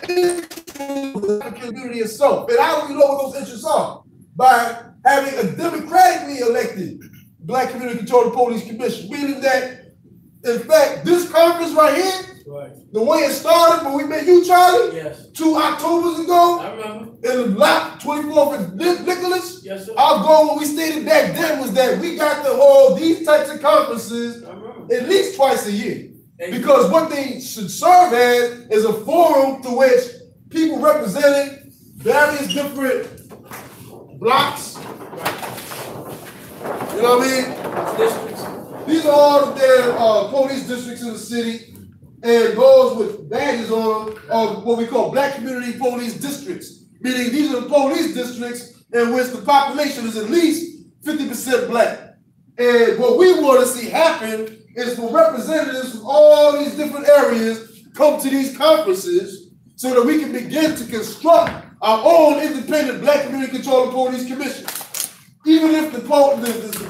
the community itself. And how do we know what those interests are? By having a democratically elected Black Community Control and Police Commission, meaning that, in fact, this conference right here, the way it started when we met you, Charlie, 2 Octobers ago, I remember. In the block 24th and Nicholas, our goal, what we stated back then, was that we got to hold these types of conferences at least twice a year. Because what they should serve as is a forum to which people representing various different blocks, you know what I mean? Districts. These are all their police districts in the city, and those with badges on are what we call Black Community Police Districts, meaning these are the police districts in which the population is at least 50% Black. And what we want to see happen is for representatives from all these different areas come to these conferences so that we can begin to construct our own independent Black Community Control and Police Commission. Even if the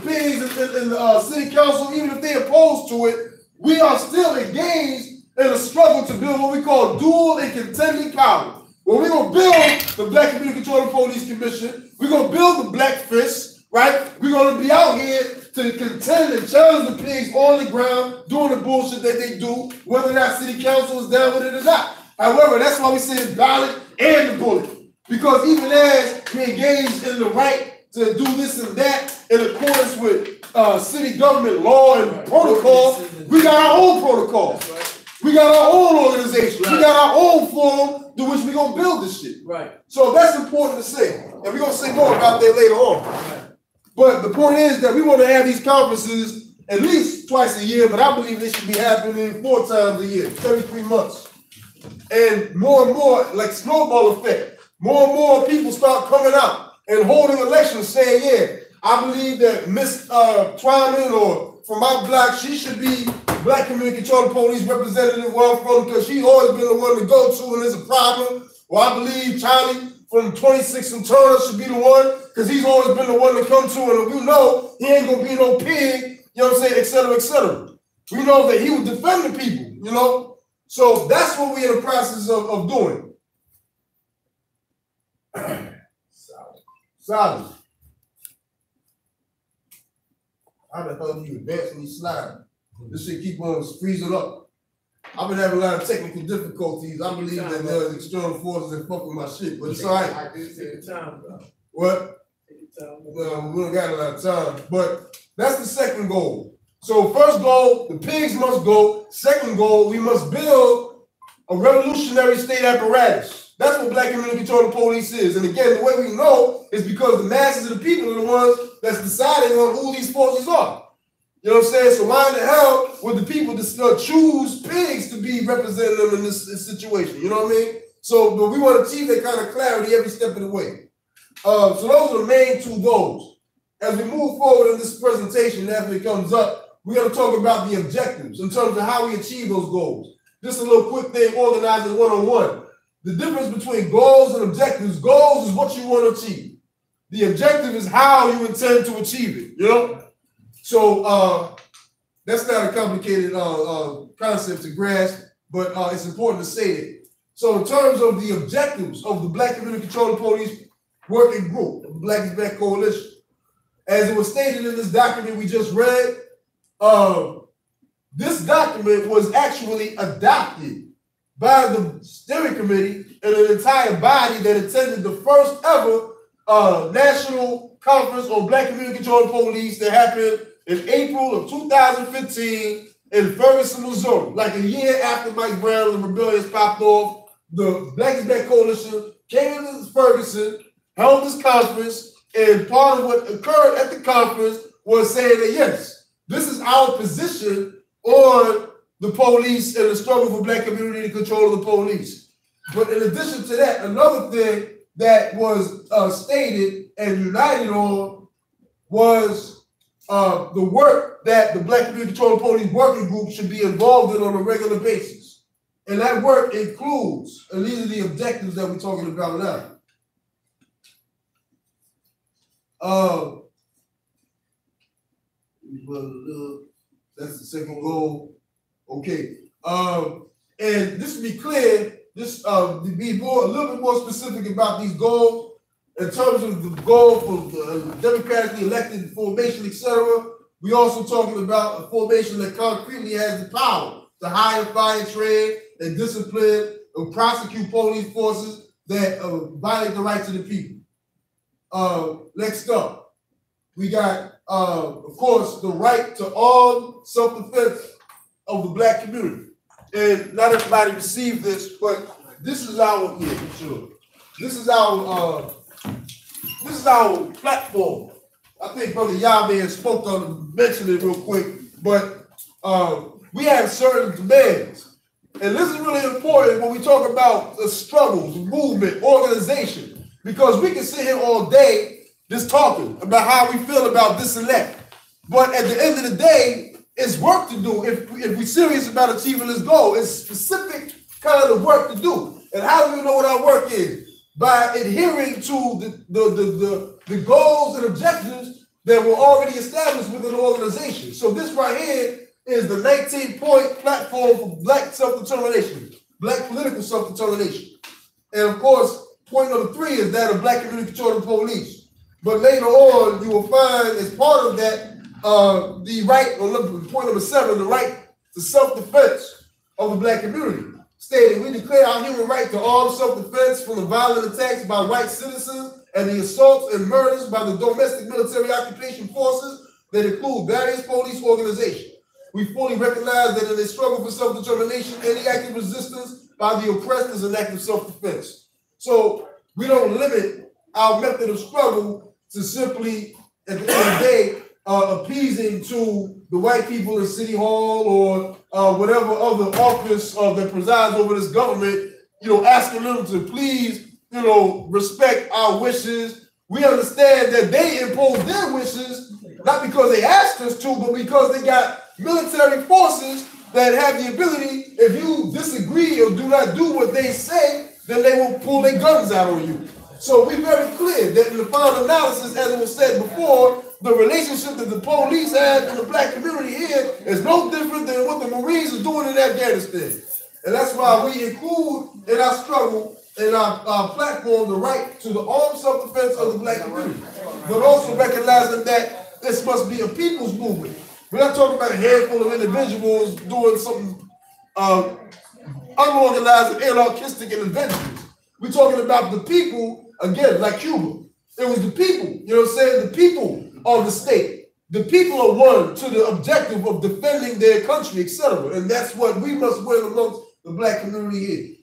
pigs and the city council, even if they're opposed to it, we are still engaged in a struggle to build what we call dual and contending power. Well, we're going to build the Black Community Control and Police Commission. We're going to build the Black Fist, right? We're going to be out here to contend and challenge the pigs on the ground, doing the bullshit that they do, whether that city council is down with it or not. However, that's why we say the ballot and the bullet. Because even as we engage in the right to do this and that in accordance with city government law and protocol, we got our own protocol. We got our own organization. We got our own forum through which we're going to build this shit. So that's important to say. And we're going to say more about that later on. But the point is that we want to have these conferences at least twice a year, but I believe they should be happening 4 times a year, 33 months. And more, like snowball effect, more and more people start coming out and holding elections saying, yeah, I believe that Miss Twyman or from my block, she should be Black Community Control and Police representative where I'm from because she's always been the one to go to when there's a problem. Or I believe Charlie from 26 and Turner should be the one because he's always been the one to come to, and we know he ain't gonna be no pig, you know what I'm saying, et cetera, et cetera. We know that he would defend the people, you know? So that's what we're in the process of doing. Solid. How the hell do you advance when you slide? This shit keep on freezing up. I've been having a lot of technical difficulties. I believe that there's external forces that fuck with my shit, but it's all right. Take your time, bro. What? Take your time. Well, we don't got a lot of time, but that's the second goal. So first goal, the pigs must go. Second goal, we must build a revolutionary state apparatus. That's what Black Community Control and Police is. And again, the way we know is because the masses of the people are the ones that's deciding on who these forces are. You know what I'm saying? So why in the hell would the people choose pigs to be representative in this situation? You know what I mean? So, but we want to achieve that kind of clarity every step of the way. So those are the main 2 goals. As we move forward in this presentation, after it comes up, we're going to talk about the objectives in terms of how we achieve those goals. Just a little quick thing, organizing one-on-one. The difference between goals and objectives, goals is what you want to achieve. The objective is how you intend to achieve it, you know? So that's not a complicated concept to grasp, but it's important to say it. So in terms of the objectives of the Black Community Control and Police Working Group, the Black is Back Coalition, as it was stated in this document we just read, this document was actually adopted by the steering committee and an entire body that attended the first ever national conference on Black Community Control and Police that happened in April of 2015 in Ferguson, Missouri. Like a year after Mike Brown and the rebellions popped off, the Black is Back Coalition came into Ferguson, held this conference, and part of what occurred at the conference was saying that yes, this is our position on the police and the struggle for Black community control of the police. But in addition to that, another thing that was stated and united on was the work that the Black Community Control and Police Working Group should be involved in on a regular basis. And that work includes, and these are the objectives that we're talking about now. That's the second goal. Okay. And just to be clear, just to be a little bit more specific about these goals, in terms of the goal for democratically elected formation, etc., we also talking about a formation that concretely has the power to hire, fire, train, and discipline and prosecute police forces that violate the rights of the people. Next up, we got, of course, the right to armed self-defense of the Black community. And not everybody received this, but this is our, this is our platform. I think Brother Yahweh spoke on mentioned it real quick, but we have certain demands. And this is really important when we talk about the struggles, movement, organization, because we can sit here all day just talking about how we feel about this and that. But at the end of the day, it's work to do. If we're serious about achieving this goal, it's specific kind of work to do. And how do we know what our work is? By adhering to the goals and objectives that were already established within the organization. So this right here is the 19-point platform for Black self-determination, Black political self-determination. And of course, point number 3 is that of Black community control and police. But later on, you will find as part of that, the right, or point number 7, the right to self-defense of the Black community. Stating, we declare our human right to armed self-defense from the violent attacks by white citizens and the assaults and murders by the domestic military occupation forces that include various police organizations. We fully recognize that in a struggle for self-determination, any active resistance by the oppressed is an act of self-defense. So we don't limit our method of struggle to simply, at the end of the day, appeasing to the white people in City Hall or whatever other office that presides over this government, asking them to please, respect our wishes. We understand that they impose their wishes, not because they asked us to, but because they got military forces that have the ability, if you disagree or do not do what they say, then they will pull their guns out on you. So we're very clear that in the final analysis, as it was said before, the relationship that the police have in the Black community here is no different than what the Marines are doing in Afghanistan. And that's why we include in our struggle, in our platform, the right to the armed self-defense of the Black community. But also recognizing that this must be a people's movement. We're not talking about a handful of individuals doing something unorganized and anarchistic individuals. We're talking about the people, again, like Cuba. It was the people, the people of the state. The people are one to the objective of defending their country, etc. And that's what we must win amongst the Black community here.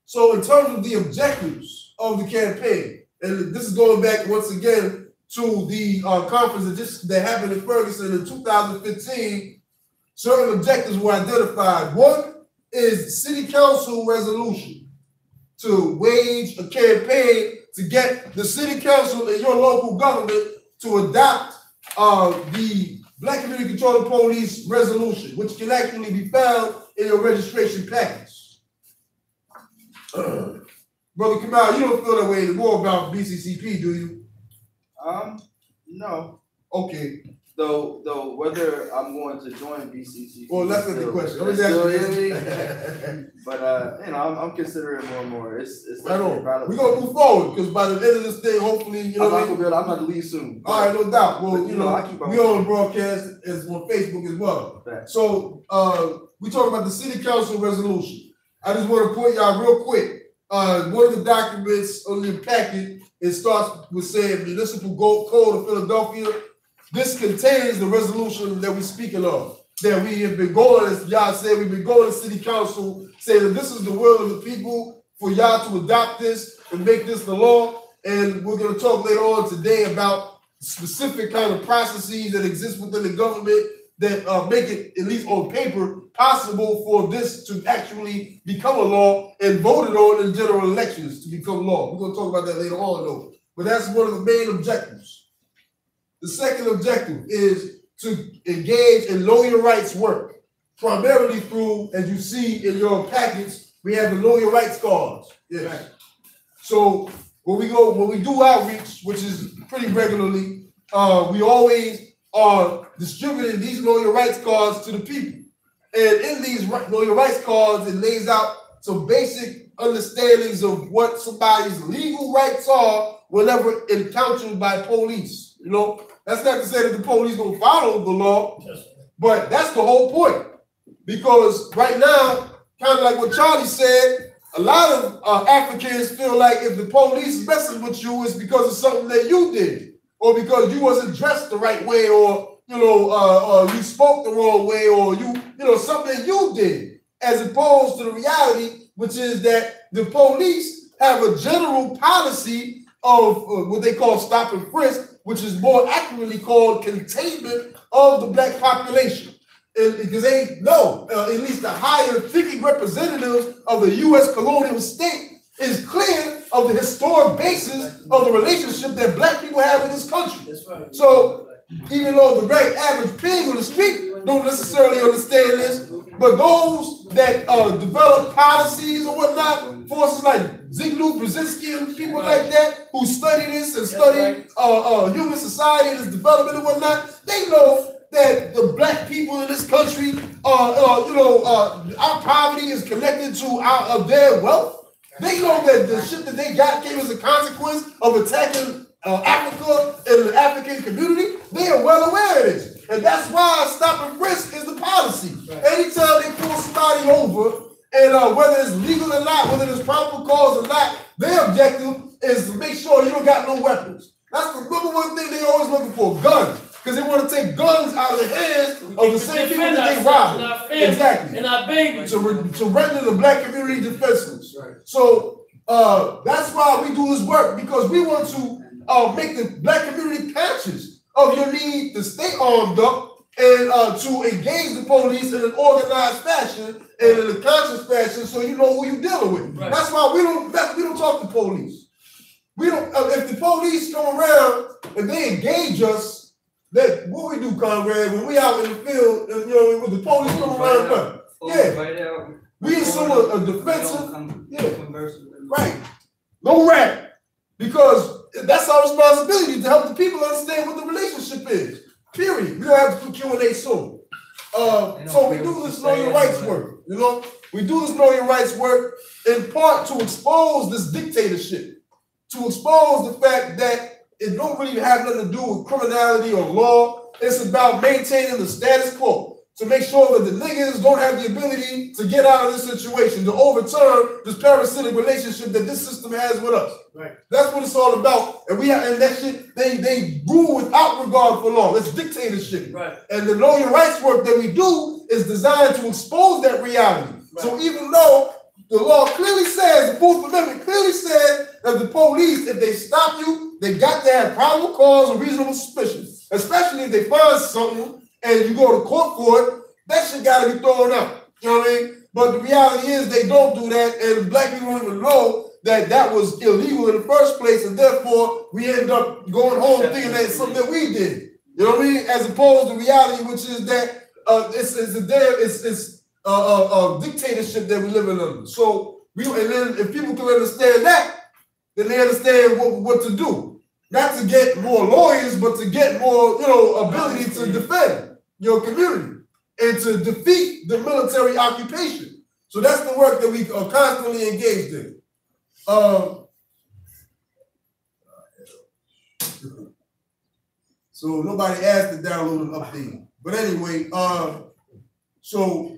So in terms of the objectives of the campaign, and this is going back once again to the conference that happened in Ferguson in 2015, certain objectives were identified. One is City Council resolution to wage a campaign to get the City Council and your local government to adopt the Black Community Control and Police resolution, which can actually be found in your registration package. Brother Kamal, you don't feel that way anymore about BCCP, do you? No. Okay. Though whether I'm going to join BCCP. Well, that's not the question. But I'm considering more and more. It's right on. We're gonna move forward because by the end of this thing, hopefully, I'm not to leave soon. All right, no doubt. Well, we on the broadcast as on Facebook as well. Right. So we talking about the City Council resolution. I just want to point y'all real quick. One of the documents on your packet, it starts with saying Municipal Code of Philadelphia. This contains the resolution that we're speaking of. That we have been going, as y'all said, we've been going to City Council saying that this is the will of the people for y'all to adopt this and make this the law. And we're going to talk later on today about specific kind of processes that exist within the government that make it, at least on paper, possible for this to actually become a law and voted on in general elections to become law. We're going to talk about that later on, though. But that's one of the main objectives. The second objective is to engage in know your rights work, primarily through, as you see in your packets, we have the know your rights cards. Yes. Right. So when we do outreach, which is pretty regularly, we always are distributing these know your rights cards to the people. And in these know your rights cards, it lays out some basic understandings of what somebody's legal rights are whenever encountered by police. You know, that's not to say that the police don't follow the law, but that's the whole point. Because right now, kind of like what Charlie said, a lot of Africans feel like if the police is messing with you, it's because of something that you did, or because you wasn't dressed the right way, or you spoke the wrong way, or something you did, as opposed to the reality, which is that the police have a general policy of what they call stop and frisk, which is more accurately called containment of the black population. And because they know, at least the higher thinking representatives of the U.S. colonial state is clear of the historic basis of the relationship that black people have in this country. Right. So even though the very average pig on the street don't necessarily understand this, but those that develop policies or whatnot, forces like Zygmunt Brzezinski and people like that who study this and study human society and its development and whatnot, they know that the black people in this country, our poverty is connected to their wealth. They know that the shit that they got came as a consequence of attacking Africa and the African community. They are well aware of this. And that's why stop and frisk is the policy. Right. Anytime they pull somebody over, and whether it's legal or not, whether there's probable cause or not, their objective is to make sure you don't got no weapons. That's the number one thing they always looking for, guns. Because they want to take guns out of the hands of the same people that they robbed. Exactly. And our babies. To render the black community defenseless. Right. So that's why we do this work, because we want to make the black community conscious of your need to stay armed up and to engage the police in an organized fashion and in a conscious fashion, so you know who you're dealing with. Right. That's why we don't talk to police. We don't. If the police come around and they engage us, that what we do, Conrad, when we out in the field, when the police come around, we assume a defensive, right? No rap, because that's our responsibility to help the people understand what the relationship is. Period. We don't have to do Q&A soon. So we do this know your rights work. We do this know your rights work in part to expose this dictatorship, to expose the fact that it don't really have nothing to do with criminality or law. It's about maintaining the status quo, to make sure that the niggas don't have the ability to get out of this situation, to overturn this parasitic relationship that this system has with us. Right. That's what it's all about. And that shit, they rule without regard for law. It's dictatorship. Right. And the know your rights work that we do is designed to expose that reality. Right. So even though the law clearly says, the Fourth Amendment clearly says that the police, if they stop you, they got to have probable cause or reasonable suspicion. Especially if they find something and you go to court for it, that shit got to be thrown out. You know what I mean? But the reality is they don't do that, and black people don't even know that that was illegal in the first place, and therefore we end up going home thinking that it's something that we did. You know what I mean? As opposed to reality, which is that it's a dictatorship that we live in under. So and then if people can understand that, then they understand what to do. Not to get more lawyers, but to get more, ability to defend your community and to defeat the military occupation. So that's the work that we are constantly engaged in. So nobody asked to download an update. But anyway, so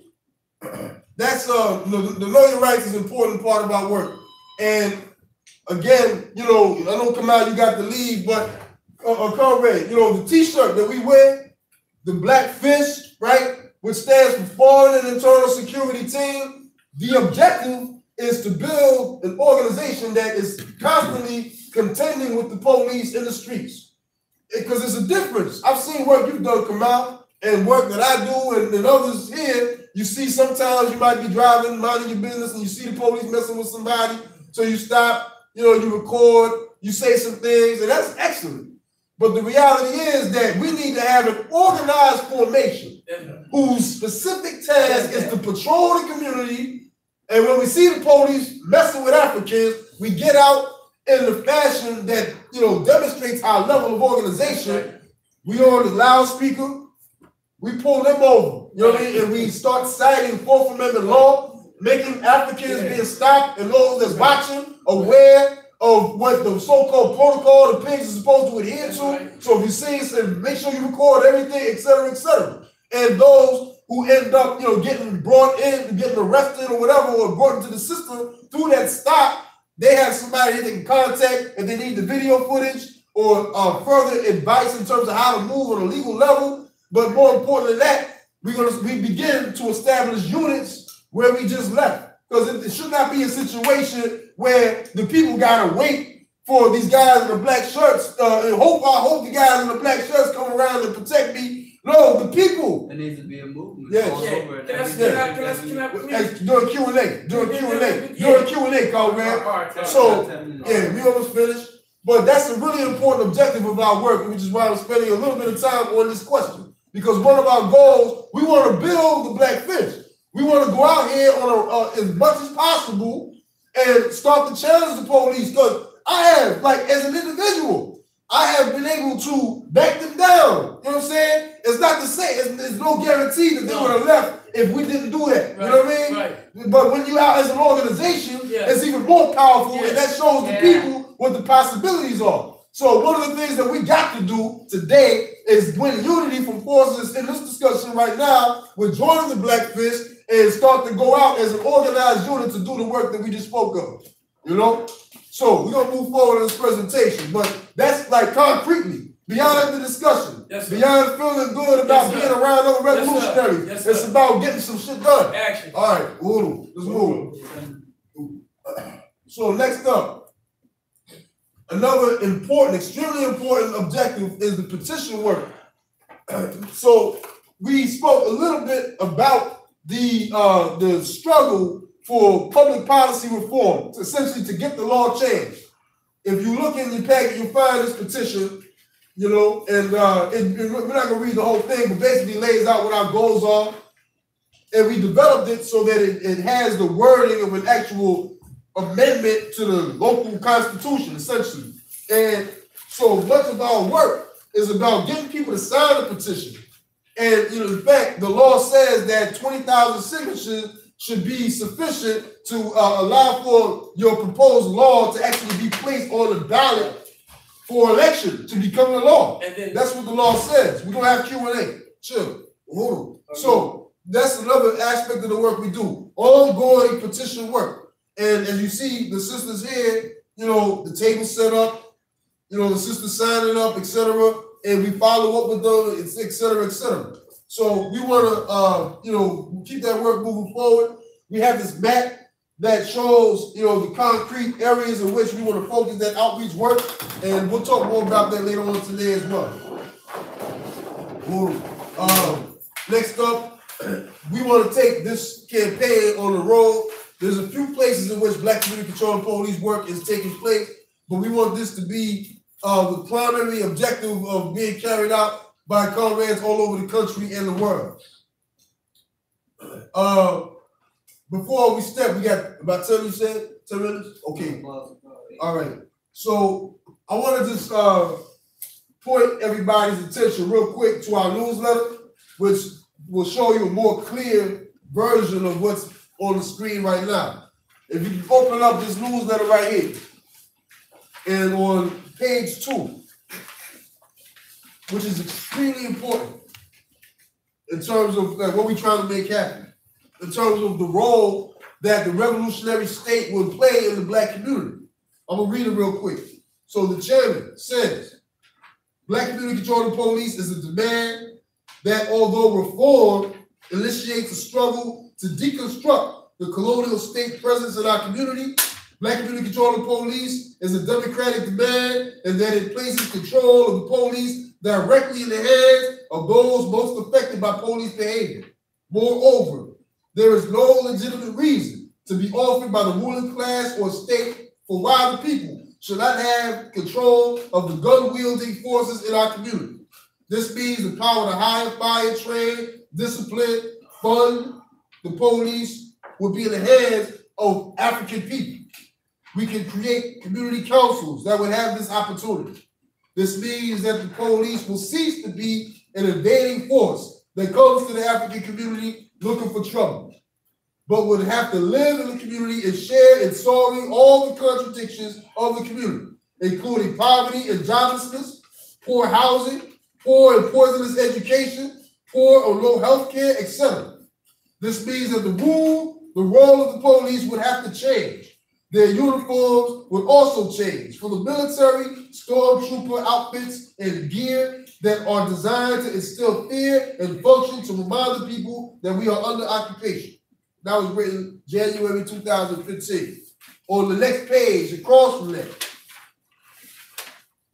that's the know your rights is an important part of our work. And again, I don't come out, you got to leave, but Conrad, the t-shirt that we wear, the black fish, right, which stands for Foreign and Internal Security Team, the objective is to build an organization that is constantly contending with the police in the streets. Because there's a difference. I've seen work you've done come out and work that I do and others here. You see sometimes you might be driving, minding your business, and you see the police messing with somebody, so you stop. You record, you say some things, and that's excellent. But the reality is that we need to have an organized formation whose specific task is to patrol the community. And when we see the police messing with Africans, we get out in the fashion that, demonstrates our level of organization. We on the loudspeaker, we pull them over. You know what I mean? And we start citing Fourth Amendment law, making Africans being stopped and those that's watching aware of what the so-called protocol the pigs are supposed to adhere to. So if you see it, make sure you record everything, etc., etc. And those who end up, getting brought in, getting arrested or whatever, or brought into the system through that stop, they have somebody they can contact if they need the video footage or further advice in terms of how to move on a legal level. But more important than that, we begin to establish units where we just left. Because it should not be a situation where the people gotta wait for these guys in the black shirts. I hope the guys in the black shirts come around and protect me. No, the people. There needs to be a movement. Yes. Doing Q&A. Doing Q&A, Conrad. So, yeah, we almost finished. But that's a really important objective of our work, which is why I'm spending a little bit of time on this question. Because one of our goals, we want to build the black fish. We want to go out here on as much as possible and start to challenge the police. Because I have, as an individual, I have been able to back them down. You know what I'm saying? It's not to say, there's no guarantee that they would have left if we didn't do that. You know what I mean? Right. But when you're out as an organization, it's even more powerful, and that shows the people what the possibilities are. So one of the things that we got to do today is bring unity from forces in this discussion right now. We're joining the Blackfish and start to go out as an organized unit to do the work that we just spoke of. So we're gonna move forward in this presentation, but that's concretely beyond the discussion, beyond feeling good about being around other revolutionaries. It's about getting some shit done. Action. All right, let's move. So next up. Another important, extremely important objective is the petition work. So we spoke a little bit about the struggle for public policy reform, essentially to get the law changed. If you look in your packet, you'll find this petition, and we're not going to read the whole thing, but basically lays out what our goals are. And we developed it so that it has the wording of an actual amendment to the local constitution, essentially. And so much of our work is about getting people to sign the petition. And in fact, the law says that 20,000 signatures should be sufficient to allow for your proposed law to actually be placed on the ballot for election to become a law. And that's what the law says. We don't have Q&A. Chill. Hold on. So that's another aspect of the work we do. Ongoing petition work. And as you see, the sisters here, the table set up, the sisters signing up, etc. And we follow up with them, etc., etc. So we want to, keep that work moving forward. We have this map that shows, the concrete areas in which we want to focus that outreach work. And we'll talk more about that later on today as well. Next up, we want to take this campaign on the road. There's a few places in which Black community control and police work is taking place, but we want this to be the primary objective of being carried out by comrades all over the country and the world. Before we step, we got about 10 minutes? Okay. All right. So I want to just point everybody's attention real quick to our newsletter, which will show you a more clear version of what's on the screen right now. If you can open up this newsletter right here, and on page 2, which is extremely important in terms of what we're trying to make happen, in terms of the role that the revolutionary state would play in the Black community. I'm gonna read it real quick. So the chairman says, Black community control the police is a demand that although reform initiates a struggle to deconstruct the colonial state presence in our community, Black community control of police is a democratic demand, and that it places control of the police directly in the hands of those most affected by police behavior. Moreover, there is no legitimate reason to be offered by the ruling class or state for why the people should not have control of the gun-wielding forces in our community. This means the power to hire, fire, train, discipline, fund the police will be in the hands of African people. We can create community councils that would have this opportunity. This means that the police will cease to be an invading force that comes to the African community looking for trouble, but would have to live in the community and share in solving all the contradictions of the community, including poverty and joblessness, poor housing, poor and poisonous education, poor or low health care, etc. This means that the role of the police would have to change. Their uniforms would also change from the military, stormtrooper outfits, and gear that are designed to instill fear and function to remind the people that we are under occupation. That was written January 2015. On the next page, across from that,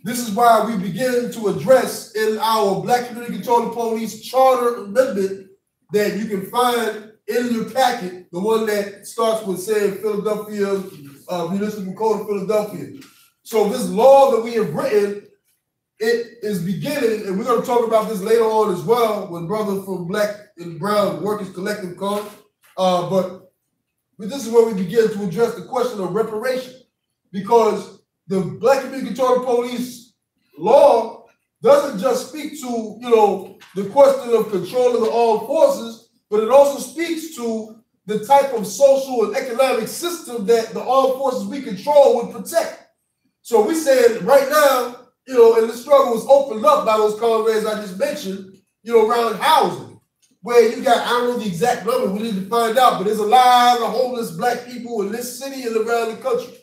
this is why we begin to address in our Black Community Control the Police Charter Amendment that you can find in your packet, the one that starts with saying Philadelphia, Municipal Code of Philadelphia. So this law that we have written, it is beginning, and we're going to talk about this later on as well when brother from Black and Brown Workers Collective comes. But this is where we begin to address the question of reparation, because the Black Community Control the Police law doesn't just speak to, the question of controlling the armed forces, but it also speaks to the type of social and economic system that the armed forces we control would protect. So we said right now, and the struggle was opened up by those comrades I just mentioned, around housing, where you got, I don't know the exact number, we need to find out, but there's a lot of homeless Black people in this city and around the country,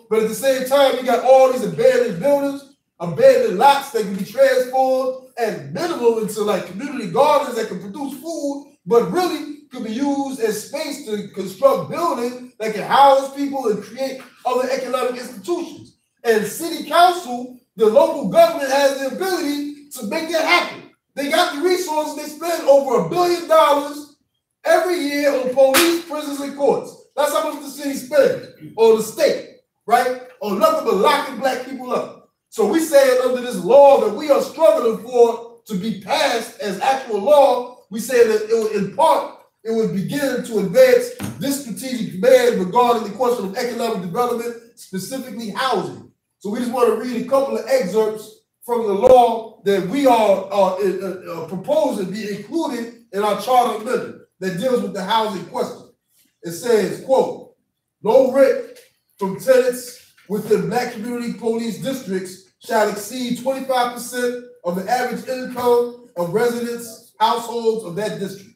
But at the same time, you got all these abandoned buildings, abandoned lots that can be transformed at minimum into like community gardens that can produce food, but really could be used as space to construct buildings that can house people and create other economic institutions. And city council, the local government, has the ability to make that happen. They got the resources. They spend over $1 billion every year on police, prisons, and courts. That's how much the city spends, or the state, right? On nothing but locking Black people up. So we say under this law that we are struggling for to be passed as actual law, we say that it would, in part, it would begin to advance this strategic demand regarding the question of economic development, specifically housing. So we just want to read a couple of excerpts from the law that we are proposing be included in our charter amendment that deals with the housing question. It says, quote, no rent from tenants within Black community police districts shall exceed 25% of the average income of residents, households of that district.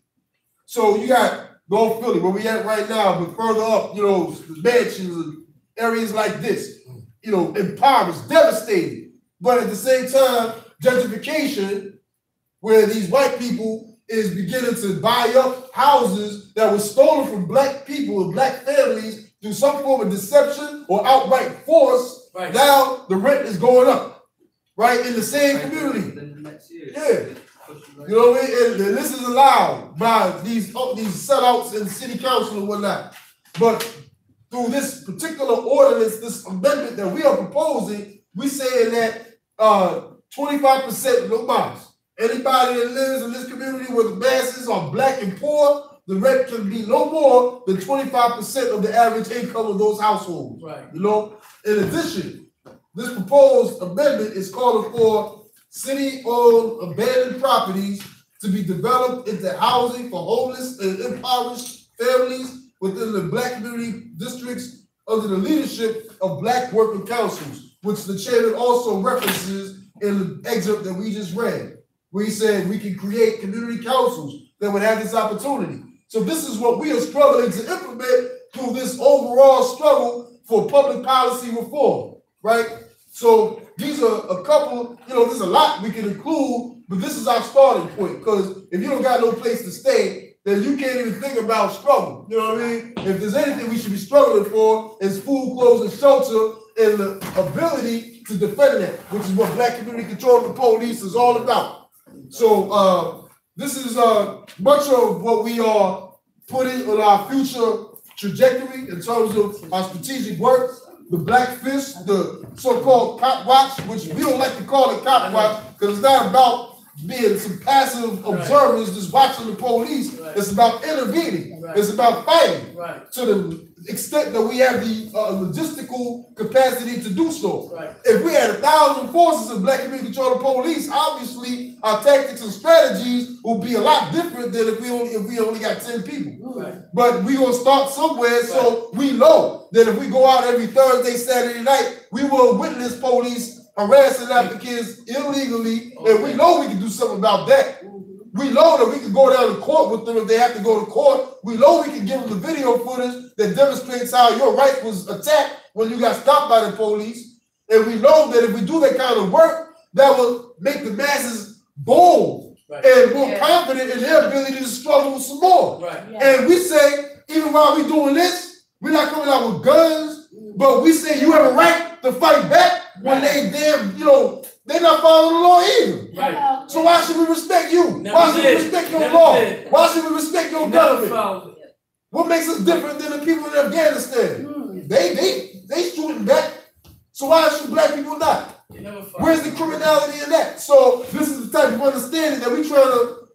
So you got North Philly, where we at right now, but further up, mansions and areas like this, impoverished, devastated. But at the same time, gentrification, where these white people is beginning to buy up houses that were stolen from Black people and Black families through some form of deception or outright force. Right. Now the rent is going up, right, in the same community. Yeah. You know what I mean? And this is allowed by these sellouts in city council and whatnot. But through this particular ordinance, this amendment that we are proposing, we saying that 25% no mas. Anybody that lives in this community where the masses are Black and poor, the rent can be no more than 25% of the average income of those households. Right. In addition, this proposed amendment is calling for city-owned abandoned properties to be developed into housing for homeless and impoverished families within the Black community districts under the leadership of Black working councils, which the chairman also references in the excerpt that we just read, where he said we can create community councils that would have this opportunity. So this is what we are struggling to implement through this overall struggle for public policy reform, right? So these are a couple, there's a lot we can include, but this is our starting point, because if you don't got no place to stay, then you can't even think about struggle. You know what I mean? If there's anything we should be struggling for, it's food, clothes, and shelter, and the ability to defend that, which is what Black Community Control the Police is all about. So this is much of what we are putting on our future trajectory in terms of our strategic work. The Black Fist, the so-called cop watch, which we don't like to call it cop watch, because it's not about being some passive observers just watching the police. It's about intervening. It's about fighting to the extent that we have the logistical capacity to do so. If we had 1,000 forces of black community control the police, obviously our tactics and strategies will be a lot different than if we only got 10 people. But we gonna start somewhere, so we know that if we go out every Thursday, Saturday night, we will witness police harassing applicants illegally, and we know we can do something about that. We know that we can go down to court with them if they have to go to court. We know we can give them the video footage that demonstrates how your right was attacked when you got stopped by the police. And we know that if we do that kind of work, that will make the masses bold and more confident in their ability to struggle some more. And we say, even while we're doing this, we're not coming out with guns, but we say you have a right to fight back when they damn, they're not following the law either. So why should we respect you? Why should we respect your law? Why should we respect your government? What makes us different than the people in Afghanistan? They shooting back. So why should black people not? Where's the criminality in that? So this is the type of understanding that we try to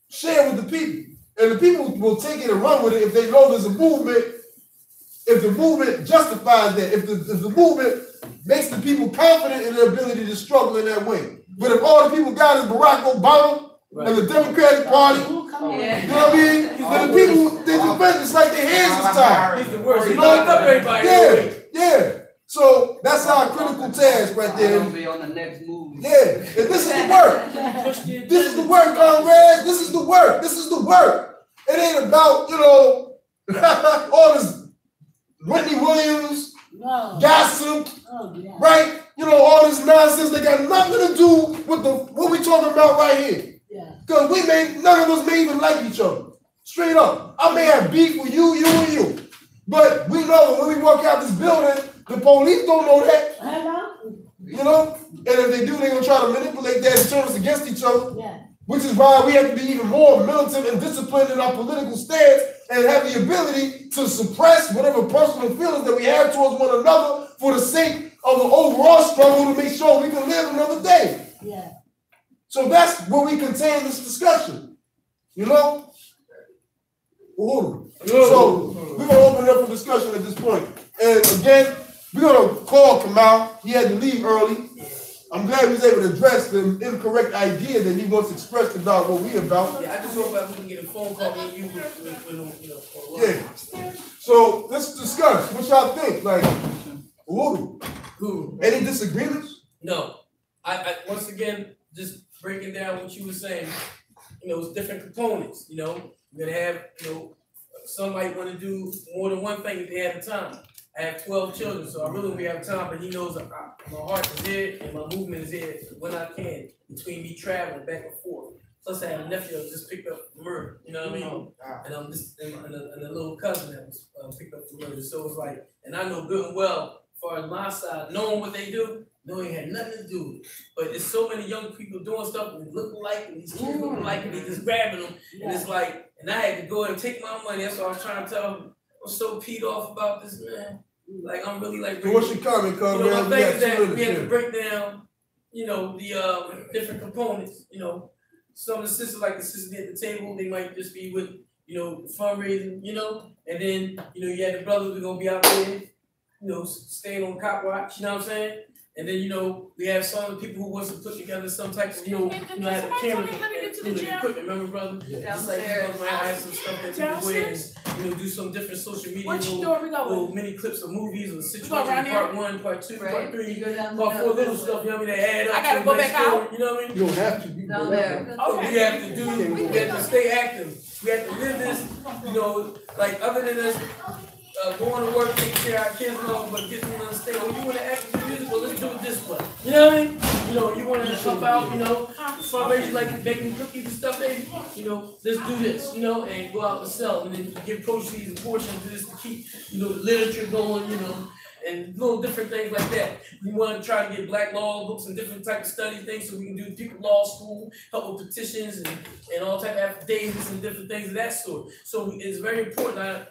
share with the people. And the people will take it and run with it if they know there's a movement. If the movement justifies that, if the movement makes the people confident in their ability to struggle in that way. But if all the people got is Barack Obama and the Democratic Party, you know what I mean? Then the people, they defend it's like their hands is tied. He's the worst. Yeah. So that's our critical task right there. Be on the next movie. Yeah, and this is the work. This is the work, comrades. This is the work. This is the work. It ain't about, all this Whitney Williams, gossip, right? All this nonsense that got nothing to do with what we talking about right here. Because none of us may even like each other. Straight up. I may have beef with you, and you. But we know when we walk out this building, the police don't know that. And if they do, they're going to try to manipulate that and turn us against each other. Which is why we have to be even more militant and disciplined in our political stance and have the ability to suppress whatever personal feelings that we have towards one another for the sake of the overall struggle to make sure we can live another day. So that's where we contain this discussion. So we're going to open it up for discussion at this point. And again, we're going to call Kamal. He had to leave early. I'm glad he was able to address the incorrect idea that he once expressed about what we about. I just hope we can get a phone call with you. So let's discuss what y'all think. Like, any disagreements? No. I once again just breaking down what you were saying. It's different components. You're gonna have some might want to do more than one thing if they have the time. I have 12 children, so I really don't have time, but he knows my heart is there and my movement is there when I can, between me traveling back and forth. Plus, I have a nephew that just picked up the murder, you know what I mean? And I'm just, and a little cousin that was picked up the murder. So it's like, and I know good and well, as far as my side, knowing what they do, knowing it had nothing to do with it. But there's so many young people doing stuff and they look alike, and these kids look alike, and they just grabbing them. And it's like, and I had to go and take my money. That's what I was trying to tell them. I'm so peed off about this, man. Like, I'm really like, what's your comment, my thing is that we have to break down, the different components. Some of the sisters, like the sisters at the table, they might just be with, fundraising, and then, you have the brothers who are going to be out there, staying on cop watch, you know what I'm saying? And then, we have some of the people who wants to put together some type of, have the camera equipment. Remember, brother? Yeah, it's like, I have some stuff that people wear and, do some different social media, little mini clips of movies or situation, part 1, part 2, part 3, part 4, little stuff, you know what I mean? They add up. I gotta go back out. You know what I mean? You don't have to. We have to stay active. We have to live this, like other than us going to work, taking care of our kids and all, but getting them to understand, you want to act in music, well, let's do it this way. You know what I mean? You want to help out, fundraising, like baking cookies and stuff, baby. Let's do this, and go out and sell, and then give proceeds and portions to this to keep, the literature going, and little different things like that. We want to try to get black law books and different type of study things so we can do people law school, help with petitions and all type of affidavits and different things of that sort. So it's very important.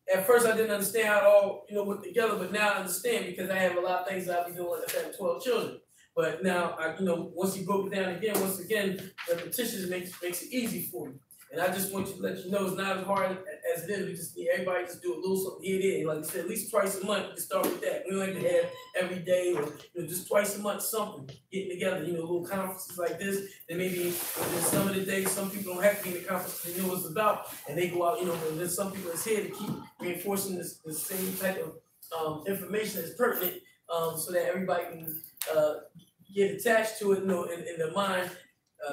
At first I didn't understand how it all, went together, but now I understand because I have a lot of things that I've been doing like I said, 12 children. But now, once he broke it down again, once again, the petitions makes it easy for you. And I just want you to let you know it's not as hard as it is. We just need everybody just do a little something here and there. Like I said, at least twice a month, you start with that. We don't have to have every day or just twice a month something, getting together, little conferences like this. Then maybe some of the days, some people don't have to be in the conference, they know what it's about, and they go out, but there's some people that's here to keep reinforcing this same type of information that's pertinent, so that everybody can get attached to it, in their mind,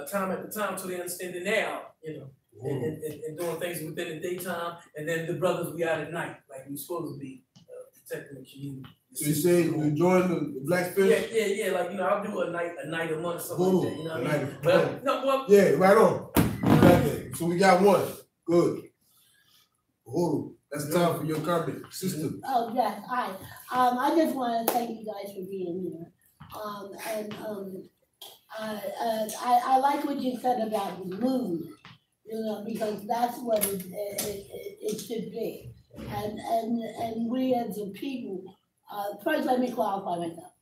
time at the time, so they understand the now, and doing things within the daytime, and then the brothers we out at night, like we supposed to be, protecting the community. So you say you enjoying the Blackfish? Yeah, like I'll do a night a month or something like that, you know what I mean? But yeah, right on. Exactly. So we got one. Good. Hold on. That's time for your comment, sister. Oh yes, hi. I just want to thank you guys for being here. I like what you said about the movement, because that's what it should be. And we as a people, first let me qualify myself.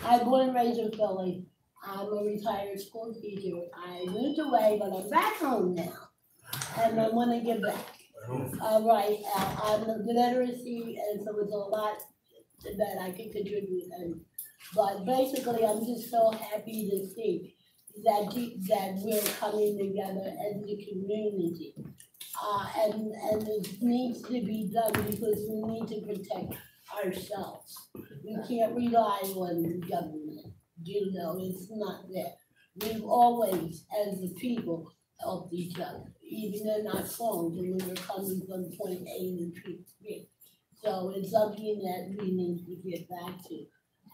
I'm born and raised in Philly. I'm a retired school teacher. I moved away, but I'm back home now, and I want to get back. Right, I'm a literacy, and so it's a lot that I can contribute. But basically, I'm just so happy to see that we're coming together as a community, and it needs to be done because we need to protect ourselves. We can't rely on the government. It's not there. We've always, as a people, helped each other, even in our phones, when we were coming from point A to point B. So it's something that we need to get back to.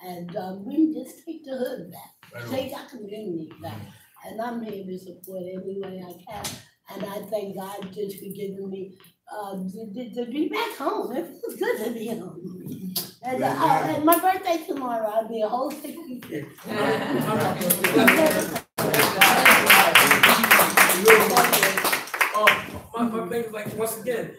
And we just take the hood back, take our community back. And I'm here to support any way I can. And I thank God just for giving me to be back home. It feels good to be home. And my birthday tomorrow, I'll be a whole 66. My thing is once again,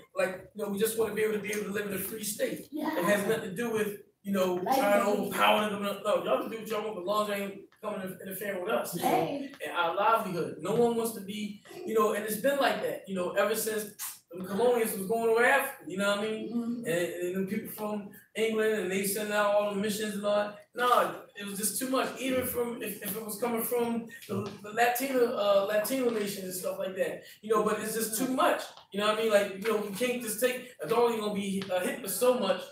we just want to be able to live in a free state. Yeah. It has nothing to do with, trying to overpower them. No, y'all can do what y'all want, but as long as they ain't coming and interfering with us, and our livelihood. No one wants to be, and it's been like that, ever since the colonials was going to Africa, you know what I mean? Mm-hmm. And people from England, and they send out all the missions and all that. No, it was just too much. Even from if it was coming from the Latino nations and stuff like that, but it's just too much. You know what I mean? You can't just take a dog ain't gonna be hit with so much,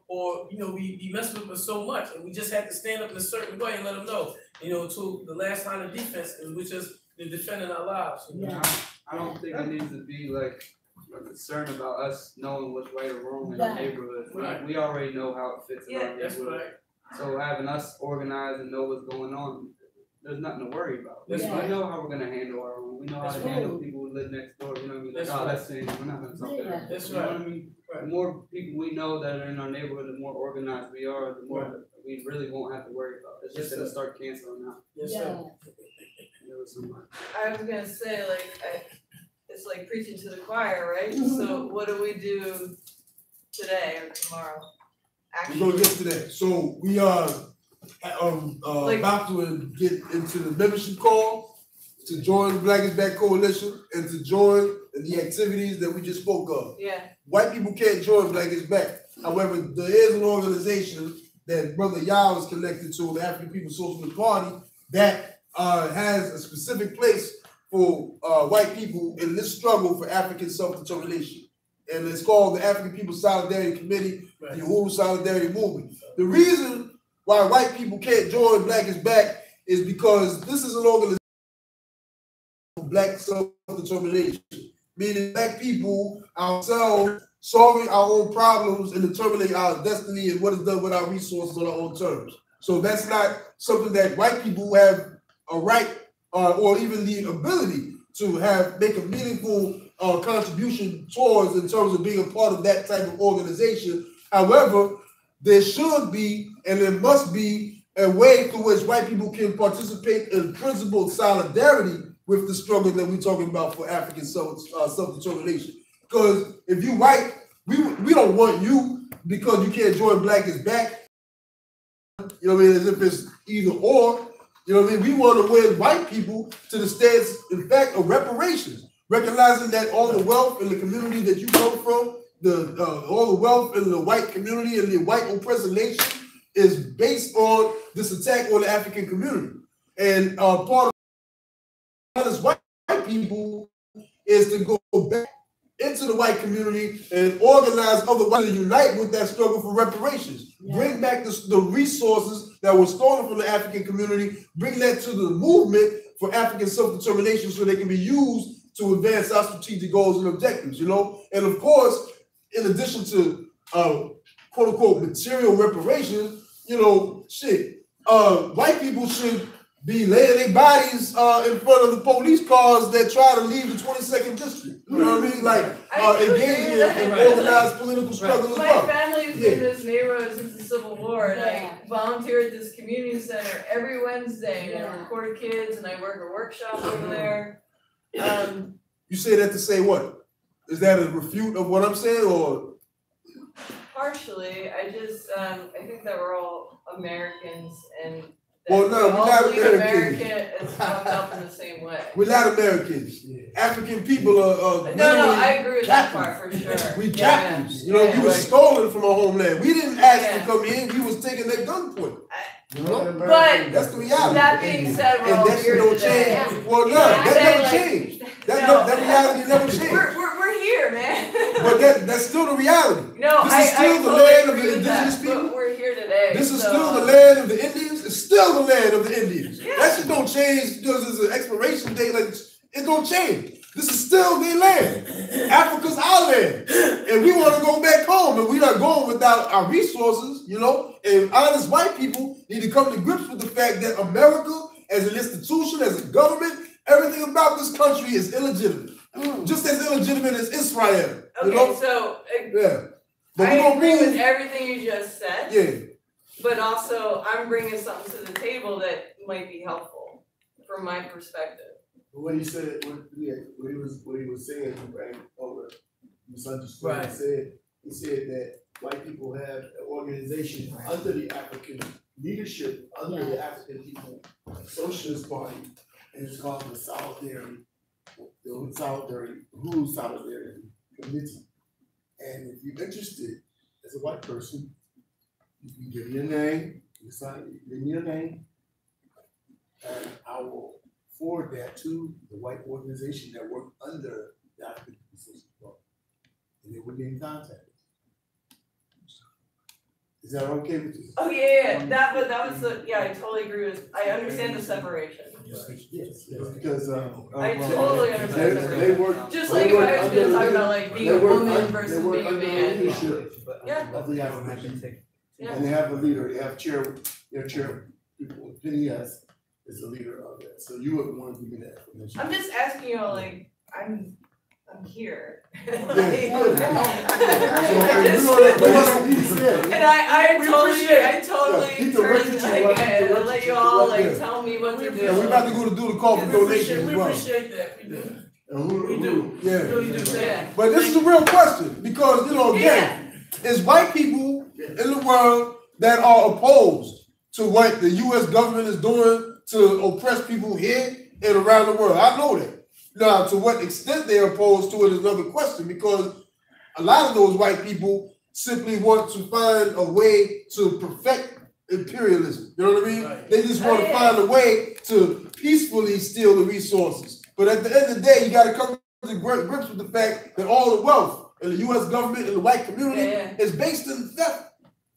or we mess with them so much, and we just had to stand up in a certain way and let them know, to the last line of defense, and we're just defending our lives. Yeah. I don't think it needs to be a concern about us knowing what's right or wrong in our neighborhood. Right. We already know how it fits in our neighborhood. Right. So having us organize and know what's going on, there's nothing to worry about. We know how we're gonna handle our own. We know how to handle people who live next door. You know what I mean? That's saying we're not gonna talk about. That's you know what I mean? Right. The more people we know that are in our neighborhood, the more organized we are, the more we really won't have to worry about it. It's just gonna start canceling out. Yes, sir. I was gonna say, it's like preaching to the choir, right? So what do we do today or tomorrow? We're gonna get to that. So we are about to get into the membership call to join the Black is Back Coalition and to join the activities that we just spoke of. Yeah. White people can't join Black is Back. However, there is an organization that Brother Yao is connected to, the African People's Socialist Party, that has a specific place for white people in this struggle for African self-determination. And it's called the African People's Solidarity Committee, the Uhuru Solidarity Movement. The reason why white people can't join Black is Back is because this is an organization for black self-determination, meaning black people ourselves solving our own problems and determining our destiny and what is done with our resources on our own terms. So that's not something that white people have a right or even the ability to make a meaningful contribution towards in terms of being a part of that type of organization. However, there should be and there must be a way through which white people can participate in principled solidarity with the struggle that we're talking about for African self-determination. Because if you white, we don't want you because you can't join Black is Back. You know what I mean? As if it's either or. You know what I mean? We want to win white people to the stance, in fact, of reparations, recognizing that all the wealth in the community that you come from, all the wealth in the white community and the white oppressed nation is based on this attack on the African community. And part of this white people is to go back into the white community and organize other whites to unite with that struggle for reparations. Yeah. Bring back the resources that were stolen from the African community, bring that to the movement for African self-determination so they can be used to advance our strategic goals and objectives, you know? And of course, in addition to quote unquote material reparations, you know, white people should be laying their bodies in front of the police cars that try to leave the 22nd district. You know what I mean? Like engaging in organized political struggle as well. My family's been in this neighborhood since the Civil War, and I volunteer at this community center every Wednesday, and I record kids, and I work a workshop over there. You say that to say what? Is that a refute of what I'm saying, or? Partially, I think that we're all Americans, and well, no, we're not Americans. America is bound up in the same way. We're not Americans. Yeah. African people are no, I agree with that part for sure. We captives. You know, we were stolen from our homeland. We didn't ask to come in. We was taken at gunpoint. You know? But that's the reality. That being said, we're all here today. Change. Well, no, that never changed. That reality never changed. We're here, man. But that's still the reality. No, this is still the land of the indigenous people. But we're here today. This is still the land of the Indians. It's still the land of the Indians. Yeah. That shit don't change because it's an expiration date. Like it don't change. This is still their land. Africa's our land, and we want to go back home, and we're not going without our resources. You know, and honest white people need to come to grips with the fact that America, as an institution, as a government, everything about this country is illegitimate. Just as illegitimate as Israel. Okay, you know? So But I agree with everything you just said. Yeah. But also, I'm bringing something to the table that might be helpful from my perspective. What he said, what he was saying, misunderstood. Right. He said that white people have an organization under the African leadership, under the African People Socialist Party, and it's called the Solidarity Committee. And if you're interested as a white person, you can give me your name, give me your name, and I will forward that to the white organization that work under the African People Socialist Party. And they would be in contact. Is that okay with you? Oh yeah. That was I totally agree with. I understand the separation. Yes, because I totally understand separation. They work. Just like if I was going to talk about like being a woman versus being a man. Of the African. And they have a leader. They have their chair people. Penny S is the leader of that. So you would want to give me that information. I'm just asking you, like, I'm here. And I totally turned I'll let you all like tell me what to do. Yeah, we're about to go to do the call for donations as well. We appreciate that. We do. Yeah. Really do. Yeah. But this is a real question because, you know, again, it's white people in the world that are opposed to what the U.S. government is doing to oppress people here and around the world. I know that. Now, to what extent they're opposed to it is another question, because a lot of those white people simply want to find a way to perfect imperialism. You know what I mean? Right. They just want to find a way to peacefully steal the resources. But at the end of the day, you got to come to grips with the fact that all the wealth in the U.S. government and the white community is based in theft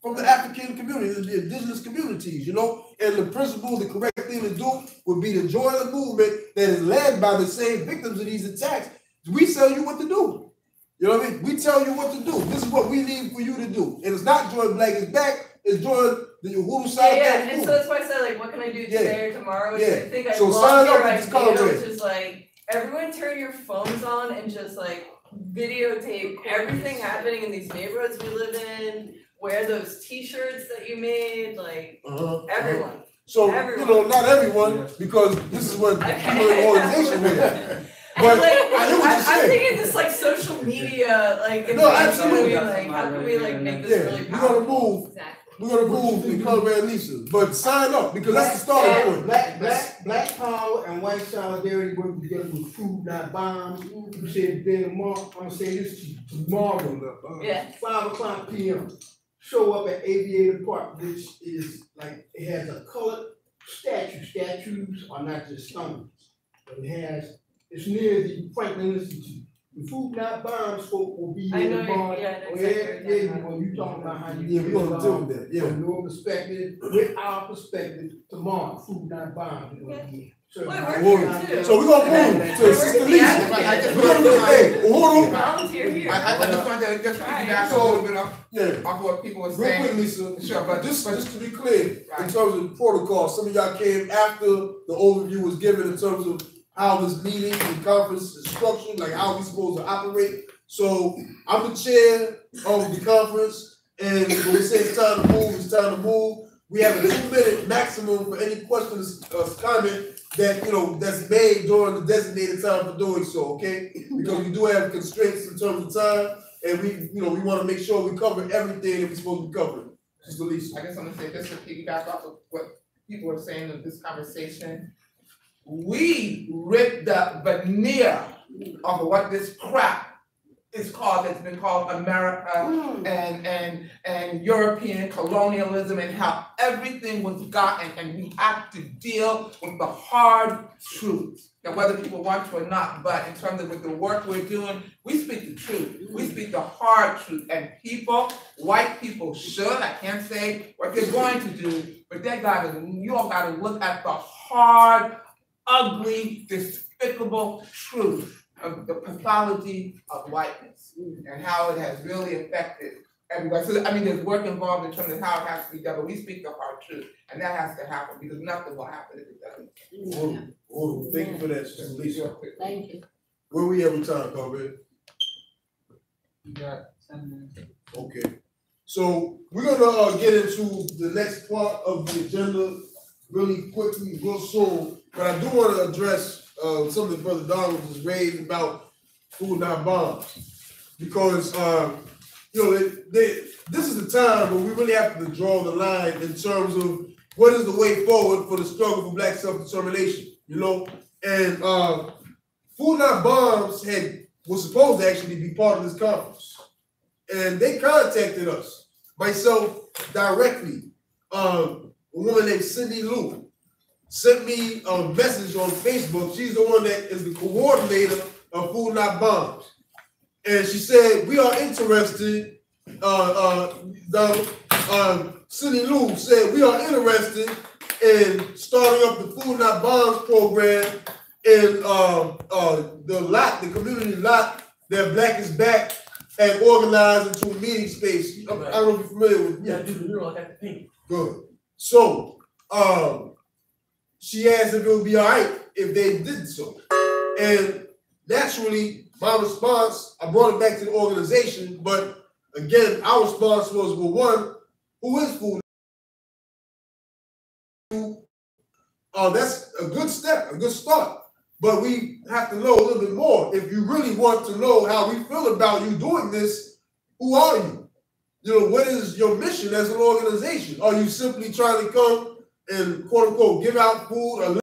from the African community, the indigenous communities, you know? And the principle, the correct thing to do would be to join a movement that is led by the same victims of these attacks. We tell you what to do. You know what I mean? We tell you what to do. This is what we need for you to do. And it's not join Black is Back, it's join the Uhuru side. And so that's why I said, like, what can I do today or tomorrow? Which I think I so love your idea, which is like, everyone turn your phones on and just like videotape everything happening in these neighborhoods we live in. Wear those T-shirts that you made, like everyone. So you know, not everyone, because this is what people in the organization wear. But like, I'm thinking this like social media, like no, absolutely. Like, how can we like make this really powerful? We're gonna move. We're gonna move the color and Lisa, but sign up because that's the starting point. Black power and white solidarity work together with food, not bombs. You said today tomorrow, I'm gonna say this to you, tomorrow, Yeah. 5:00 p.m. Show up at Aviator Park, which is like, it has a colored statue. Statues are not just stones, but it's near the Franklin Institute. The food, not bombs folk will be I in know, the barn. yeah, You talking about how you. Yeah, we're gonna deal with that, yeah. From your perspective, with our perspective, tomorrow, food, not bombs. We're gonna be Well, certified. we're here too. So we're gonna move to Sister Lisa. We're gonna do, hey, hold on. Volunteer here. I just wanted to just piggyback a little bit off Yeah. what people were Real quick, saying. Lisa. Sure, but Just to be clear, in terms of protocol, some of y'all came after the overview was given in terms of how this meeting and conference is structured, like how we supposed to operate. So I'm the chair of the conference, and when we say it's time to move, it's time to move. We have a 2-minute maximum for any questions, comment that that's made during the designated time for doing so. Okay, because we do have constraints in terms of time, and we want to make sure we cover everything that we're supposed to cover. Sister Lisa. I guess I'm gonna say just to piggyback off of what people were saying in this conversation. We ripped the veneer of what this crap is called. It's been called America and European colonialism, and how everything was gotten, and we have to deal with the hard truth. Now, whether people want to or not, but in terms of with the work we're doing, we speak the truth. We speak the hard truth. And people, white people should, I can't say what they're going to do, but you all gotta look at the hard, ugly, despicable truth of the pathology of whiteness and how it has really affected everybody. So, I mean, there's work involved in terms of how it has to be done, but we speak the hard truth, and that has to happen because nothing will happen if it doesn't. Thank you for that, Sister Lisa. Thank you. Where we every time, Carver? You got 10 minutes. Okay. So we're gonna get into the next part of the agenda really quickly, real soon. But I do want to address something Brother Donald was raised about food not bombs, because this is the time where we really have to draw the line in terms of what is the way forward for the struggle for Black self-determination. And food not bombs was supposed to actually be part of this conference, and they contacted us, myself directly. A woman named Cindy Lou sent me a message on Facebook. She's the one that is the coordinator of Food Not Bombs. And she said, we are interested, Cindy Lou said, we are interested in starting up the Food Not Bombs program in the community lot that Black is Back and organized into a meeting space. I don't know if you're familiar with it. Yeah, I do. I got the pink. Good. So, she asked if it would be all right if they did so. And naturally, my response, I brought it back to the organization, but again, our response was, well, one, who is Food? That's a good step, a good start. But we have to know a little bit more. If you really want to know how we feel about you doing this, who are you? What is your mission as an organization? Are you simply trying to come and quote unquote give out food, a limited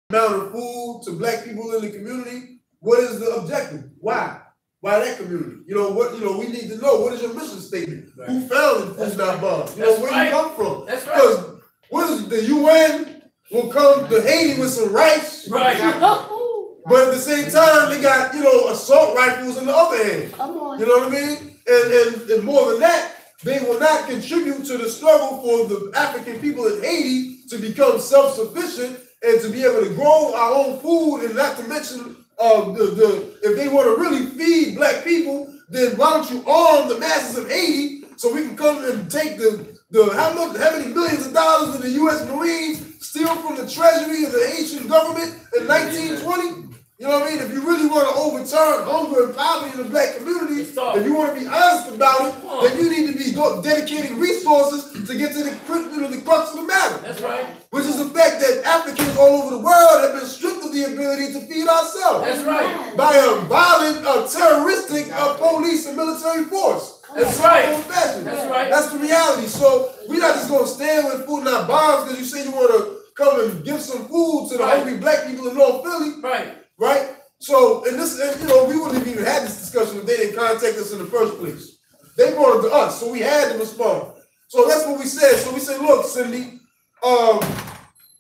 amount of food to Black people in the community? What is the objective? Why? Why that community? We need to know, what is your mission statement? Right. Who founded Food Not Bombs? Where you come from? That's right. Because what is the UN will come to Haiti with some rice. Right. But at the same time, they got, assault rifles in the other hand. Come on. You know what I mean? And more than that, they will not contribute to the struggle for the African people in Haiti to become self-sufficient and to be able to grow our own food, and not to mention if they want to really feed Black people, then why don't you arm the masses of Haiti so we can come and take how many millions of dollars did the U.S. Marines steal from the treasury of the Haitian government in 1920? You know what I mean? If you really want to overturn hunger and poverty in the Black community, if you want to be honest about it, then you need to be dedicating resources to get to the crux of the matter. That's right. Which is the fact that Africans all over the world have been stripped of the ability to feed ourselves. That's right. By a violent, terroristic police and military force. That's right. That's right. That's the reality. So we're not just gonna stand with food, not bombs, because you say you want to come and give some food to the hungry black people in North Philly. Right. So, and you know, we wouldn't have even had this discussion if they didn't contact us in the first place. They brought it to us, so we had to respond. So that's what we said. So we said, look, Cindy,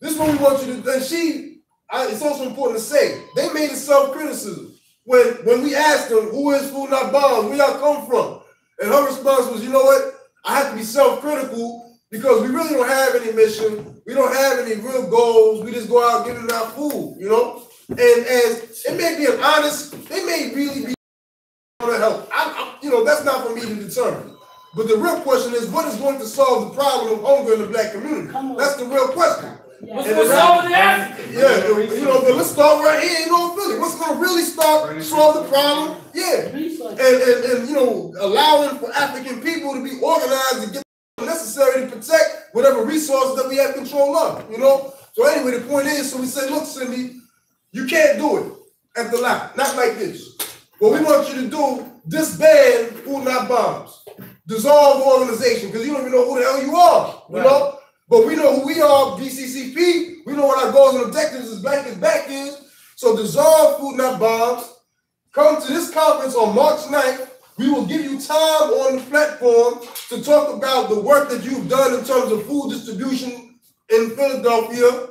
this is what we want you to do. And it's also important to say, they made a self-criticism. When we asked them, who is Food Not Bombs, where y'all come from? And her response was, you know what? I have to be self-critical because we really don't have any mission. We don't have any real goals. We just go out giving out food, you know? And it may be an honest, they may really be going to help. You know, that's not for me to determine. But the real question is, what is going to solve the problem of hunger in the black community? That's the real question. What's going to solve the African? Yeah, you know, but let's start right here in North Philly. What's going to really solve the problem? Yeah. And you know, allowing for African people to be organized and get necessary to protect whatever resources that we have control of, you know? So anyway, the point is, so we said, look, Cindy, you can't do it at the lot, not like this. What we want you to do, disband Food Not Bombs. Dissolve the organization, because you don't even know who the hell you are, you know? But we know who we are, BCCP. We know what our goals and objectives as Black is Back is. So dissolve Food Not Bombs. Come to this conference on March 9th. We will give you time on the platform to talk about the work that you've done in terms of food distribution in Philadelphia,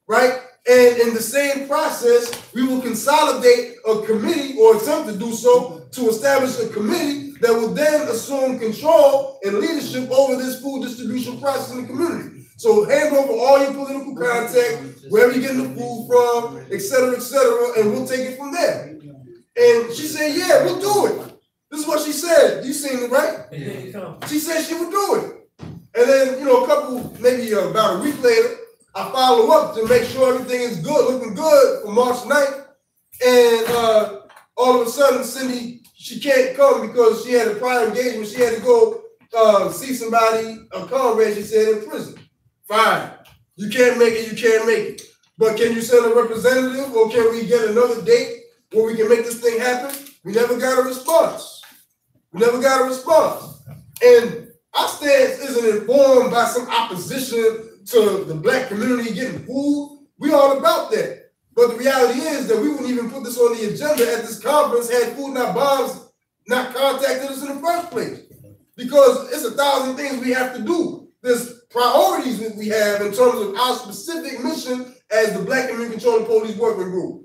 right? And in the same process, we will consolidate a committee or attempt to do so to establish a committee that will then assume control and leadership over this food distribution process in the community. So hand over all your political contact, wherever you're getting the food from, et cetera, and we'll take it from there. And she said, yeah, we'll do it. This is what she said. You seen it, right? She said she would do it. And then, you know, maybe about a week later, I follow up to make sure everything is good, looking good for March 9th. And all of a sudden, Cindy, she can't come because she had a prior engagement. She had to go see somebody, a comrade, she said, in prison. Fine. You can't make it, you can't make it. But can you send a representative, or can we get another date where we can make this thing happen? We never got a response. We never got a response. And our stance isn't informed by some opposition to the black community getting food. We all about that. But the reality is that we wouldn't even put this on the agenda at this conference had Food Not Bombs not contacted us in the first place. Because it's 1,000 things we have to do. There's priorities that we have in terms of our specific mission as the Black Community Control and Police Working Group.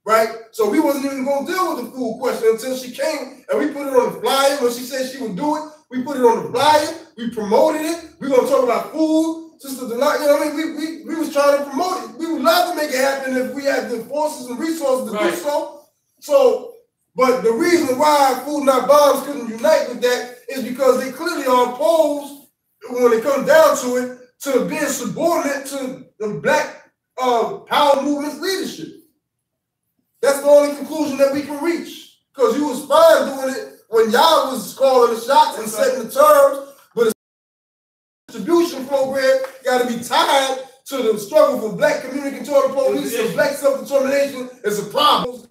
Right? So we wasn't even going to deal with the food question until she came and we put it on the flyer. When she said she would do it, we put it on the flyer. We promoted it. We're going to talk about food. Sister Delight, you know what I mean? We was trying to promote it. We would love to make it happen if we had the forces and resources to do so. But the reason why Food Not Bombs couldn't unite with that is because they clearly are opposed, when it comes down to it, to being subordinate to the Black Power Movement's leadership. That's the only conclusion that we can reach. Because you was fine doing it when y'all was calling the shots and setting the terms, but distribution program got to be tied to the struggle for Black community control and police and Black self-determination is a problem.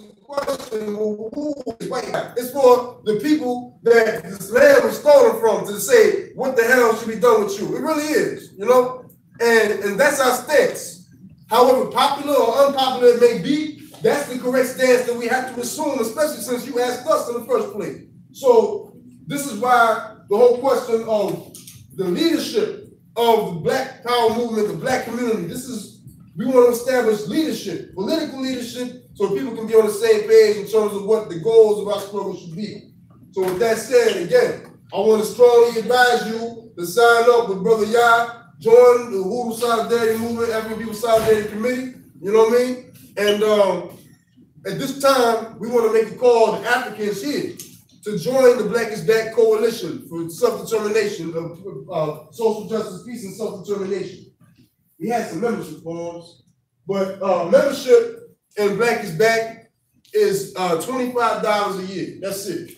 It's for the people that this land was stolen from to say, what the hell should be done with you? It really is, you know? And that's our stance. However popular or unpopular it may be, that's the correct stance that we have to assume, especially since you asked us in the first place. So this is why the whole question of the leadership of the Black Power movement, the Black community, we want to establish leadership, political leadership, so people can be on the same page in terms of what the goals of our struggle should be. So with that said, again, I want to strongly advise you to sign up with Brother Yah, join the Hoodoo Solidarity Movement, African People Solidarity Committee, you know what I mean? And at this time, we want to make a call to Africans here to join the Black is Back Coalition for self-determination of social justice, peace, and self-determination. We had some membership forms, but membership in Black is Back is $25 a year. That's it.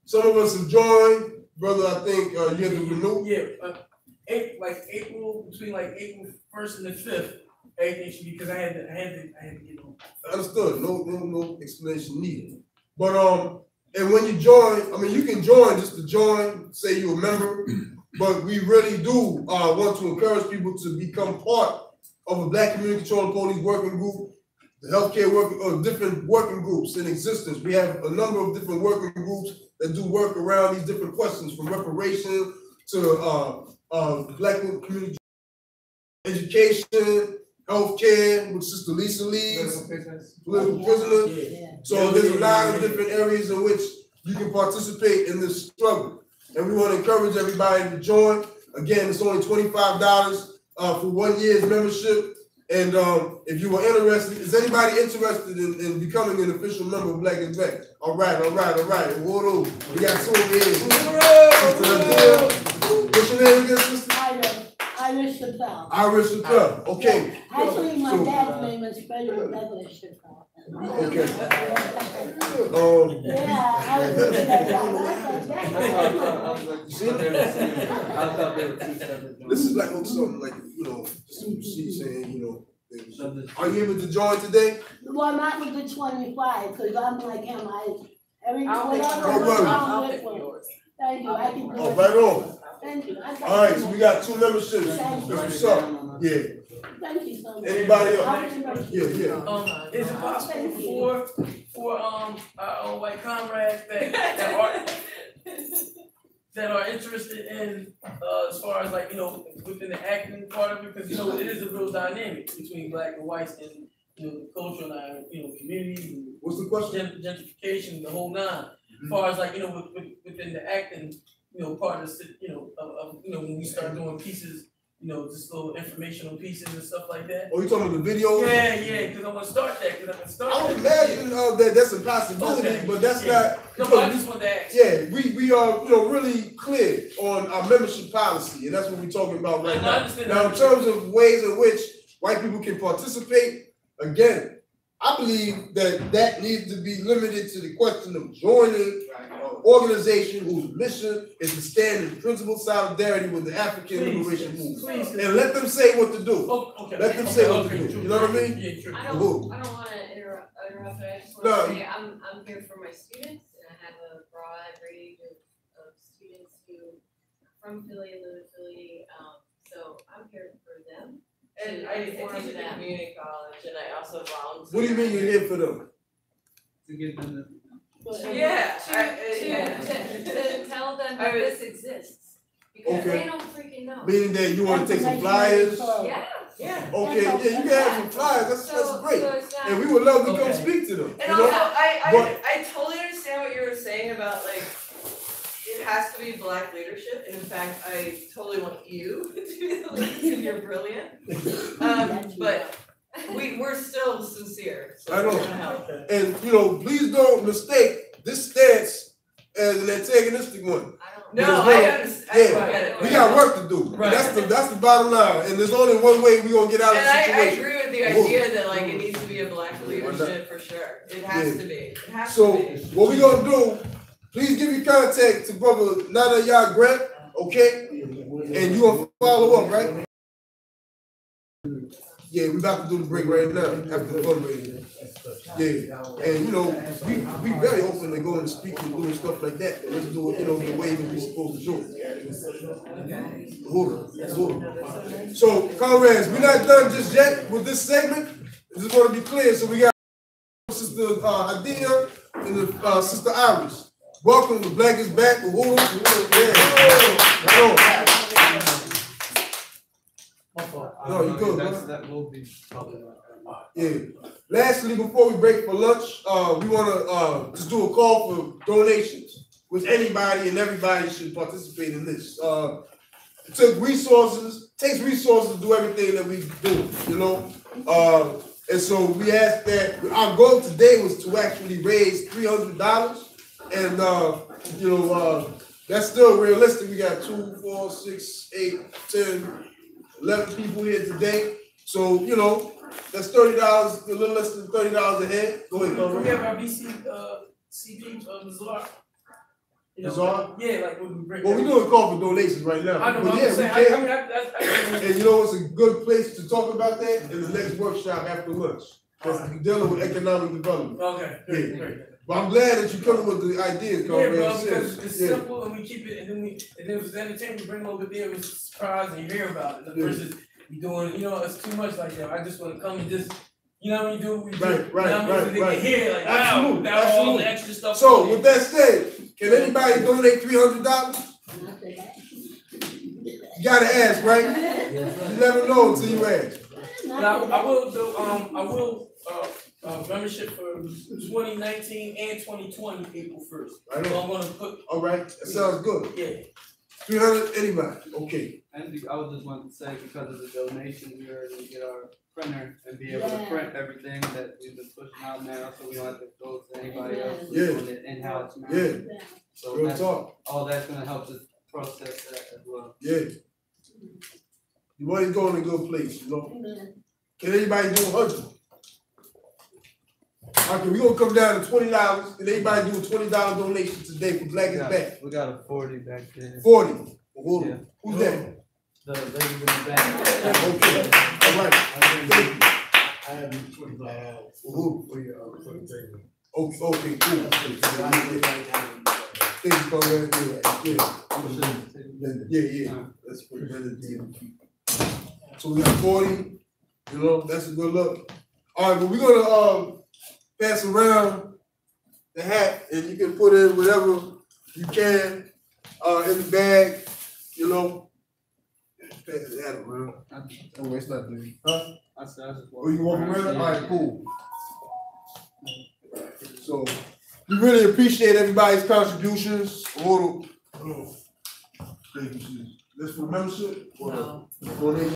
Some of us have joined, brother. I think you have to renew. Yeah, April, between April 1st and the 5th, everything should be, because I had to get on. Understood. No explanation needed. But And when you join, I mean, you can join just to join, say you're a member, but we really do want to encourage people to become part of a Black Community Control and Police working group, the healthcare working, or different working groups in existence. We have a number of different working groups that do work around these different questions, from reparation to Black community education, healthcare, with Sister Lisa leads, political prisoners. Yeah. So there's a lot of different areas in which you can participate in this struggle. And we want to encourage everybody to join. Again, it's only $25 for 1 year's membership. And if you are interested, is anybody interested in becoming an official member of Black is Back? All right. Whoa, we got two over here. What's your name again, sister? Iris Chappelle. Iris Chappelle. Okay. Actually, my dad's name is Frederick Douglas Chappelle. Okay. Yeah, I was looking at that. See? This is like something like, she's saying, are you able to join today? Well, not with the 25, because I'm like him, every I'll pick Thank you, I can do it. Oh, right on. Thank you. All right, so we got 2 memberships. That's what's up. Yeah. Thank you so much. Anybody else? Yeah. Is it possible for our white comrades that are interested in as far as like within the acting part of it, because it is a real dynamic between Black and whites and the cultural and communities. And what's the question? Gentrification, the whole nine. As far as like within the acting part of when we start doing pieces. Just little informational pieces and stuff like that. Oh, you talking about the video? Yeah, because I want to start that. I would imagine that that's a possibility, but that's not. No, but I just want to ask. Yeah, we are really clear on our membership policy, and that's what we're talking about right now. Now, in terms of ways in which white people can participate, again, I believe that needs to be limited to the question of joining an organization whose mission is to stand in principled solidarity with the African liberation movement. And let them say what to do. Let them say what to do. You know what I mean? I don't want to interrupt, but I just want to say I'm here for my students, and I have a broad range of students who are from Philly and live in Philly. So I'm here for them. And I teach at the community college, and I also volunteer. What do you mean you're here for them? To give them the to tell them that this exists. Because they don't freaking know. Meaning that you want to take some flyers? Yeah. Okay, yeah, you can have some flyers. That's great. And we would love to come speak to them. And also, I totally understand what you were saying about like it has to be Black leadership. And in fact, I totally want you to be the leader. You're brilliant. But we're still sincere. So I know. And please don't mistake this stance as an antagonistic one. No, I understand. Yeah, we got work to do. Right. That's the bottom line. And there's only one way we're gonna get out of the situation. I agree with the idea that like it needs to be a Black leadership for sure. It has to be. It has to be. What we're gonna do, please give your contact to Brother Nana Yah Grant, okay? And you gonna follow up, right? Yeah, we about to do the break right now after the fundraiser. Yeah, and we very open to going and speaking and doing stuff like that. Let's do it, the way that we're supposed to do it. Hold on. So, comrades, we're not done just yet with this segment. I just want to be clear. So we got Sister Adia and Sister Iris. Welcome to Black is Back. No, you good. That will be probably. Yeah. Lastly, before we break for lunch, we want to just do a call for donations, which anybody and everybody should participate in this. It takes resources to do everything that we do, and so we asked that our goal today was to actually raise $300, and that's still realistic. We got 2, 4, 6, 8, 10, 11 people here today. So, that's $30, a little less than $30 a head. Go ahead, we have our CP Mazar. Mazar? Yeah, like when we break. Well, we're doing a call for donations right now. I know, but I'm yeah, saying, and it's a good place to talk about that in the next workshop after lunch. Because we're dealing with economic development. Okay, great. But I'm glad that you're coming with the ideas, Yeah, Carl. bro, because it's simple and we keep it, and then if it's entertainment, we bring it over there, it's a surprise and you hear about it. Versus we doing, it's too much like that. I just want to come and just, you know what we do? We Right. Hear, like, Absolutely, wow, that all the extra stuff. So with that said, can anybody donate $300? You gotta ask, right? You never know until you ask. But I will do, membership for 2019 and 2020, April 1st. Right So on. I'm gonna put. All right, that sounds good. Yeah. 300, anybody? Okay. And I was just wanting to say, because of the donations, we were able to get our printer and be able to print everything that we've been pushing out now, so we don't have to go to anybody else. We're doing it in-house now. Yeah. So Real talk. all that's gonna help us process that as well. Yeah. You want to go in a good place, you know? Can anybody do 100? Okay, we're gonna come down to $20. Can anybody do a $20 donation today for Black is Back? We got a 40 back there. 40. Well, Yeah. who's that? The lady in the back. Okay. All right. Thank you. I have $25 Who? for your, for the table. Okay, cool. Thank you, Conrad. Yeah. That's pretty good. So we got 40. You know, that's a good look. All right, but we're gonna pass around the hat, and you can put in whatever you can in the bag. You know, pass the hat around. Oh, it's not there. Huh? I just Oh, you walk around? All right, cool. So we really appreciate everybody's contributions. Thank you. This for membership? No. Donation?